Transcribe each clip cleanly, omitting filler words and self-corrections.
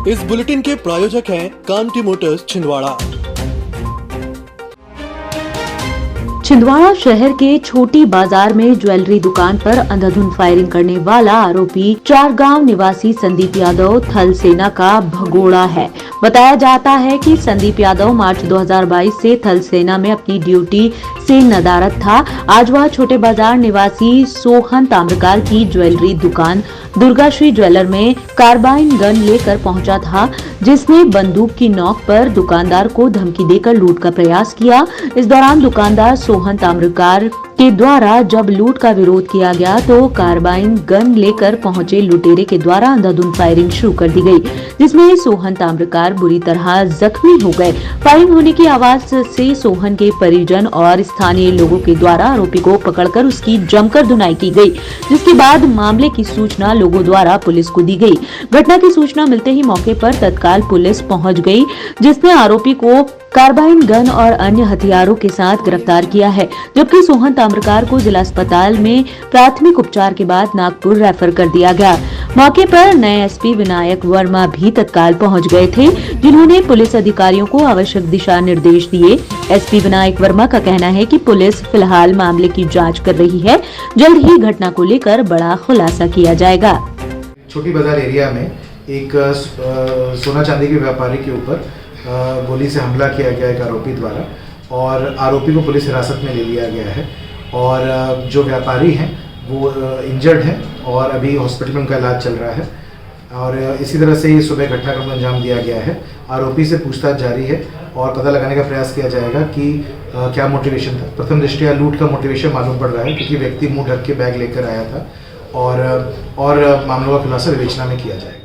इस बुलेटिन के प्रायोजक हैं कांटी मोटर्स छिंदवाड़ा। छिंदवाड़ा शहर के छोटी बाजार में ज्वेलरी दुकान पर अंधाधुंध फायरिंग करने वाला आरोपी चारगांव निवासी संदीप यादव थल सेना का भगोड़ा है। बताया जाता है कि संदीप यादव मार्च 2022 से थल सेना में अपनी ड्यूटी से नदारद था। आज वह छोटे बाजार निवासी सोहन ताम्रकार की ज्वेलरी दुकान दुर्गाश्री ज्वेलर में कार्बाइन गन लेकर पहुंचा था, जिसने बंदूक की नोक पर दुकानदार को धमकी देकर लूट का प्रयास किया। इस दौरान दुकानदार सोहन ताम्रकार के द्वारा जब लूट का विरोध किया गया तो कार्बाइन गन लेकर पहुंचे लुटेरे के द्वारा अंधाधुंध फायरिंग शुरू कर दी गई, जिसमें सोहन ताम्रकार बुरी तरह जख्मी हो गए। फायरिंग होने की आवाज से सोहन के परिजन और स्थानीय लोगों के द्वारा आरोपी को पकड़कर उसकी जमकर धुनाई की गई, जिसके बाद मामले की सूचना लोगों द्वारा पुलिस को दी गई। घटना की सूचना मिलते ही मौके पर तत्काल पुलिस पहुंच गई, जिसने आरोपी को कार्बाइन गन और अन्य हथियारों के साथ गिरफ्तार किया है, जबकि सोहन ताम्रकार को जिला अस्पताल में प्राथमिक उपचार के बाद नागपुर रेफर कर दिया गया। मौके पर नए एसपी विनायक वर्मा भी तत्काल पहुंच गए थे, जिन्होंने पुलिस अधिकारियों को आवश्यक दिशा निर्देश दिए। एसपी विनायक वर्मा का कहना है कि पुलिस फिलहाल मामले की जांच कर रही है। जल्द ही घटना को लेकर बड़ा खुलासा किया जाएगा। छोटी बाजार एरिया में एक सोना चांदी के व्यापारी के ऊपर गोली से हमला किया गया एक आरोपी द्वारा, और आरोपी को पुलिस हिरासत में ले लिया गया है। और जो व्यापारी हैं वो इंजर्ड हैं और अभी हॉस्पिटल में उनका इलाज चल रहा है। और इसी तरह से ये सुबह घटनाक्रम को अंजाम दिया गया है। आरोपी से पूछताछ जारी है और पता लगाने का प्रयास किया जाएगा कि क्या मोटिवेशन था। प्रथम दृष्टया लूट का मोटिवेशन मालूम पड़ रहा है, क्योंकि व्यक्ति मुंह ढक के बैग लेकर आया था, और मामलों का खुलासा विवेचना में किया जाएगा।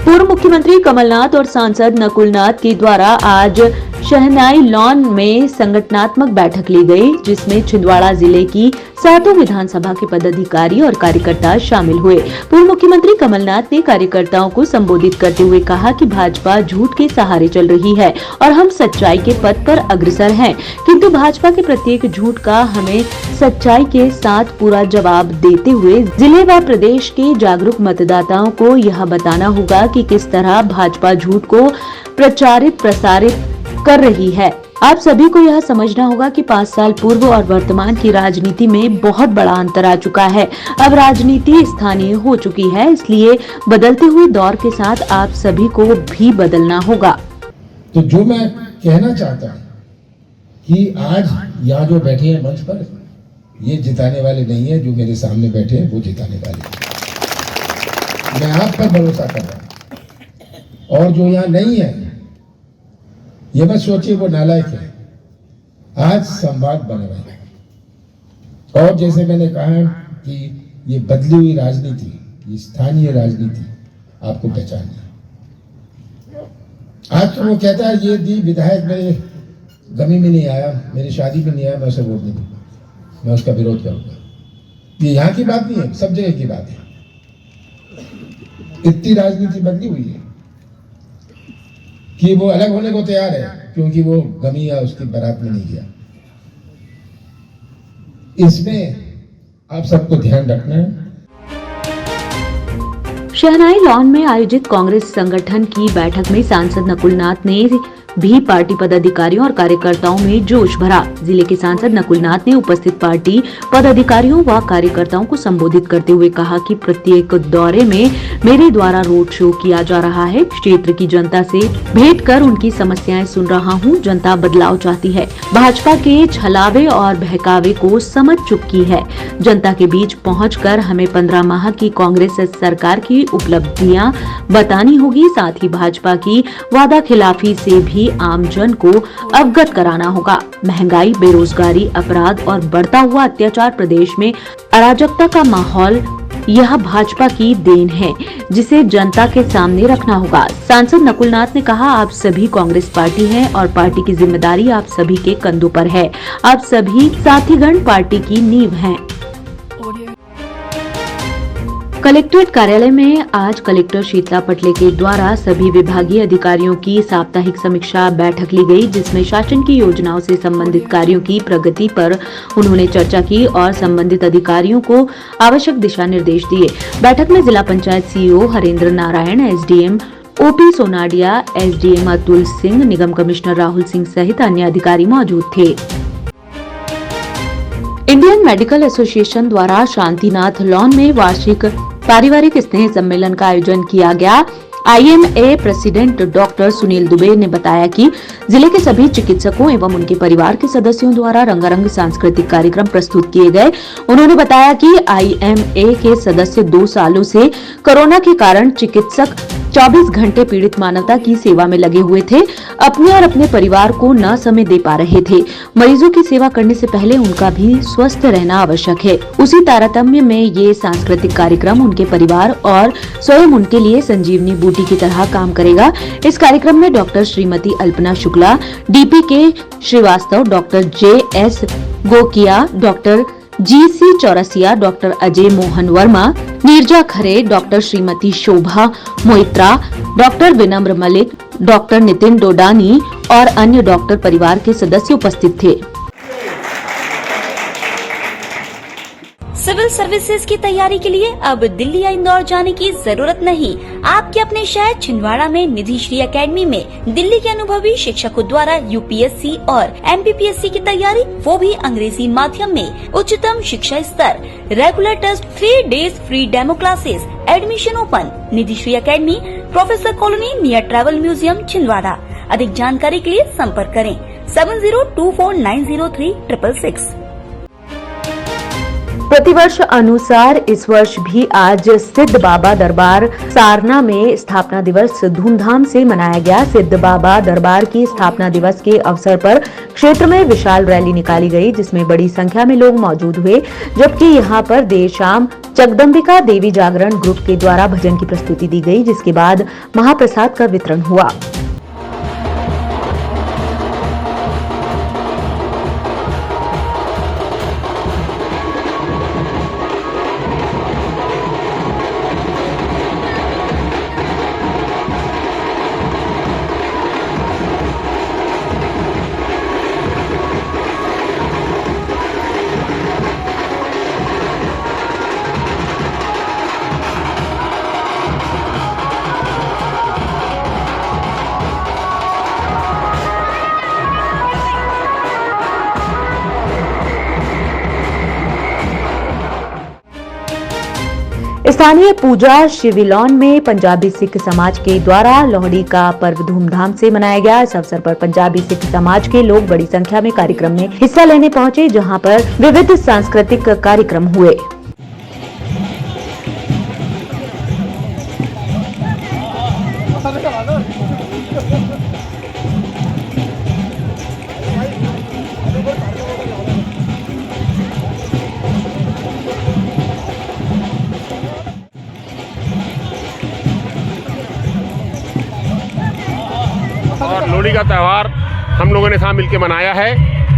पूर्व मुख्यमंत्री कमलनाथ और सांसद नकुलनाथ के द्वारा आज शहनाई लॉन में संगठनात्मक बैठक ली गई, जिसमें छिंदवाड़ा जिले की 7 विधानसभा के पदाधिकारी और कार्यकर्ता शामिल हुए। पूर्व मुख्यमंत्री कमलनाथ ने कार्यकर्ताओं को संबोधित करते हुए कहा कि भाजपा झूठ के सहारे चल रही है और हम सच्चाई के पथ पर अग्रसर हैं, किंतु भाजपा के प्रत्येक झूठ का हमें सच्चाई के साथ पूरा जवाब देते हुए जिले व प्रदेश के जागरूक मतदाताओं को यह बताना होगा कि किस तरह भाजपा झूठ को प्रसारित कर रही है। आप सभी को यह समझना होगा कि 5 साल पूर्व और वर्तमान की राजनीति में बहुत बड़ा अंतर आ चुका है। अब राजनीति स्थानीय हो चुकी है, इसलिए बदलते हुए दौर के साथ आप सभी को भी बदलना होगा। तो जो मैं कहना चाहता हूँ कि आज यहाँ जो बैठे हैं मंच पर, ये जिताने वाले नहीं है। जो मेरे सामने बैठे हैं वो जिताने वाले हैं। मैं आप पर भरोसा कर रहा हूँ। और जो यहाँ नहीं है, ये मत सोचिए वो नालायक है। आज संवाद बन रहा है। और जैसे मैंने कहा कि ये बदली हुई राजनीति, ये स्थानीय राजनीति आपको पहचाननी है। आज तो वो कहता है ये दी विधायक मेरे गमी में नहीं आया, मेरी शादी में नहीं आया, मैं उसे वोट नहीं दूंगा, मैं उसका विरोध करूंगा। ये यहाँ की बात नहीं है, सब जगह की बात है। इतनी राजनीति बदली हुई है कि वो अलग होने को तैयार है, क्योंकि वो गमी या उसकी बारात में नहीं गया। इसमें आप सबको ध्यान रखना है। शहनाई लॉन में आयोजित कांग्रेस संगठन की बैठक में सांसद नकुलनाथ ने भी पार्टी पदाधिकारियों और कार्यकर्ताओं में जोश भरा। जिले के सांसद नकुलनाथ ने उपस्थित पार्टी पदाधिकारियों व कार्यकर्ताओं को संबोधित करते हुए कहा कि प्रत्येक दौरे में मेरे द्वारा रोड शो किया जा रहा है। क्षेत्र की जनता से भेंट कर उनकी समस्याएं सुन रहा हूं। जनता बदलाव चाहती है, भाजपा के छलावे और बहकावे को समझ चुकी है। जनता के बीच पहुंचकर हमें 15 माह की कांग्रेस सरकार की उपलब्धियां बतानी होगी। साथ ही भाजपा की वादा खिलाफी से भी आमजन को अवगत कराना होगा। महंगाई, बेरोजगारी, अपराध और बढ़ता हुआ अत्याचार, प्रदेश में अराजकता का माहौल, यह भाजपा की देन है, जिसे जनता के सामने रखना होगा। सांसद नकुलनाथ ने कहा, आप सभी कांग्रेस पार्टी हैं और पार्टी की जिम्मेदारी आप सभी के कंधों पर है। आप सभी साथीगण पार्टी की नींव हैं। कलेक्ट्रेट कार्यालय में आज कलेक्टर शीतला पटले के द्वारा सभी विभागीय अधिकारियों की साप्ताहिक समीक्षा बैठक ली गई, जिसमें शासन की योजनाओं से संबंधित कार्यों की प्रगति पर उन्होंने चर्चा की और संबंधित अधिकारियों को आवश्यक दिशा निर्देश दिए। बैठक में जिला panchayat CEO Harendra Narayan, SDM OP Sonadia, SDM Atul Singh, निगम कमिश्नर राहुल सिंह सहित अन्य अधिकारी मौजूद थे। इंडियन मेडिकल एसोसिएशन द्वारा शांतिनाथ लॉन में वार्षिक पारिवारिक स्नेह सम्मेलन का आयोजन किया गया। IMA president doctor Sunil Dubey ने बताया कि जिले के सभी चिकित्सकों एवं उनके परिवार के सदस्यों द्वारा रंगारंग सांस्कृतिक कार्यक्रम प्रस्तुत किए गए। उन्होंने बताया कि IMA के सदस्य 2 सालों से कोरोना के कारण चिकित्सक 24 घंटे पीड़ित मानवता की सेवा में लगे हुए थे, अपने और अपने परिवार को न समय दे पा रहे थे। मरीजों की सेवा करने से पहले उनका भी स्वस्थ रहना आवश्यक है। उसी तारतम्य में ये सांस्कृतिक कार्यक्रम उनके परिवार और स्वयं उनके लिए संजीवनी बूटी की तरह काम करेगा। इस कार्यक्रम में doctor Shrimati Alpana Shukla, DPK Srivastava, doctor JS Gokia, doctor GC Chaurasia, doctor Ajay Mohan Verma, Neerja Khare, doctor Shrimati Shobha Moitra, doctor Vinamra Malik, doctor Nitin Dodani और अन्य डॉक्टर परिवार के सदस्य उपस्थित थे। सिविल सर्विसेज की तैयारी के लिए अब दिल्ली या इंदौर जाने की जरूरत नहीं। आपके अपने शहर छिंदवाड़ा में निधि श्री एकेडमी में दिल्ली के अनुभवी शिक्षकों द्वारा UPSC और MPPSC की तैयारी, वो भी अंग्रेजी माध्यम में। उच्चतम शिक्षा स्तर, regular test, 3 days free demo classes, admission open. Nidhi Shri academy, professor colony, near travel museum, Chhindwara. अधिक जानकारी के लिए संपर्क करें 7024903666। प्रतिवर्ष अनुसार इस वर्ष भी आज सिद्ध बाबा दरबार सारना में स्थापना दिवस धूमधाम से मनाया गया। सिद्ध बाबा दरबार की स्थापना दिवस के अवसर पर क्षेत्र में विशाल रैली निकाली गई, जिसमें बड़ी संख्या में लोग मौजूद हुए। जबकि यहां पर देर शाम जगदम्बिका देवी जागरण ग्रुप के द्वारा भजन की प्रस्तुति दी गई, जिसके बाद महाप्रसाद का वितरण हुआ। स्थानीय पूजा शिविलॉन में पंजाबी सिख समाज के द्वारा लोहड़ी का पर्व धूमधाम से मनाया गया। इस अवसर पर पंजाबी सिख समाज के लोग बड़ी संख्या में कार्यक्रम में हिस्सा लेने पहुंचे, जहां पर विविध सांस्कृतिक कार्यक्रम हुए। और लोहड़ी का त्यौहार हम लोगों ने साथ मिलकर मनाया है।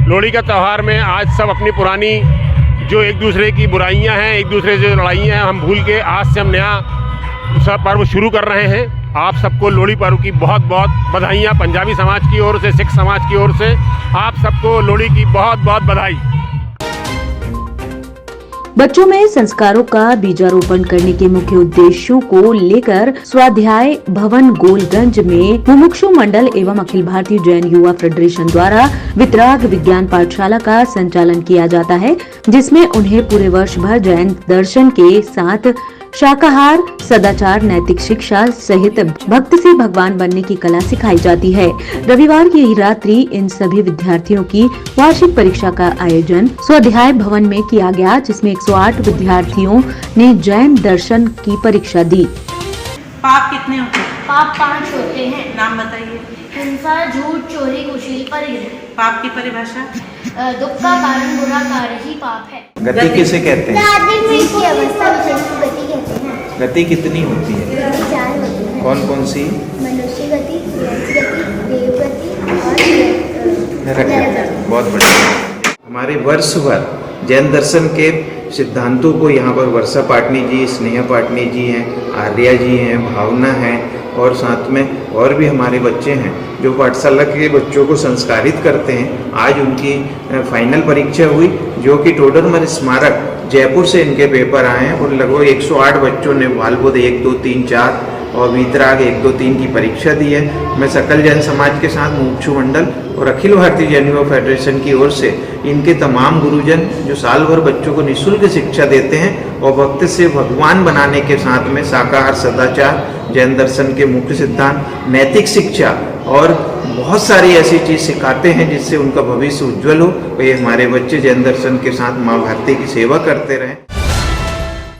लोहड़ी का त्यौहार में आज सब अपनी पुरानी जो एक दूसरे की बुराइयां हैं, एक दूसरे से लड़ाइयां हैं, हम भूल के आज से हम नया सब पर्व शुरू कर रहे हैं। आप सबको लोहड़ी पर्व की बहुत बहुत बधाइयाँ पंजाबी समाज की ओर से, सिख समाज की ओर से। आप सबको लोहड़ी की बहुत बहुत बधाई। बच्चों में संस्कारों का बीजारोपण करने के मुख्य उद्देश्यों को लेकर स्वाध्याय भवन गोलगंज में मुमुक्षु मंडल एवं अखिल भारतीय जैन युवा फेडरेशन द्वारा वितराग विज्ञान पाठशाला का संचालन किया जाता है, जिसमें उन्हें पूरे वर्ष भर जैन दर्शन के साथ शाकाहार, सदाचार, नैतिक शिक्षा सहित भक्त से भगवान बनने की कला सिखाई जाती है। रविवार की यही रात्रि इन सभी विद्यार्थियों की वार्षिक परीक्षा का आयोजन स्वाध्याय भवन में किया गया, जिसमें 108 विद्यार्थियों ने जैन दर्शन की परीक्षा दी। पाप कितने होते हैं? पाप 5 होते हैं। नाम बताइए। हिंसा, झूठ, चोरी, कुशील, परिग्रह। पाप की परिभाषा? दुख का कारण बुरा कार्य ही पाप है। गति किसे कहते हैं? की अवस्था गति कहते हैं। गति कितनी होती है? 4 होती है। कौन कौन सी? मनुष्य गति, देव गति और बहुत बढ़िया। हमारे वर्ष भर जैन दर्शन के सिद्धांतों को यहाँ पर वर्षा पाटनी जी, स्नेहा पाटनी जी हैं, आर्या जी हैं, भावना है और साथ में और भी हमारे बच्चे हैं जो पाठशाला के बच्चों को संस्कारित करते हैं। आज उनकी फाइनल परीक्षा हुई जो कि टोडरमल स्मारक जयपुर से इनके पेपर आए हैं और लगभग 108 बच्चों ने बालबोध 1, 2, 3, 4 और वीतराग 1, 2, 3 की परीक्षा दी है। मैं सकल जैन समाज के साथ मुमुक्षु मंडल और अखिल भारतीय जैन युवा फेडरेशन की ओर से इनके तमाम गुरुजन जो साल भर बच्चों को निःशुल्क शिक्षा देते हैं और भक्त से भगवान बनाने के साथ में शाकाहार, सदाचार, जैन दर्शन के मुख्य सिद्धांत, नैतिक शिक्षा और बहुत सारी ऐसी चीज़ सिखाते हैं जिससे उनका भविष्य उज्जवल हो। ये हमारे बच्चे जैन दर्शन के साथ माँ भारती की सेवा करते रहें।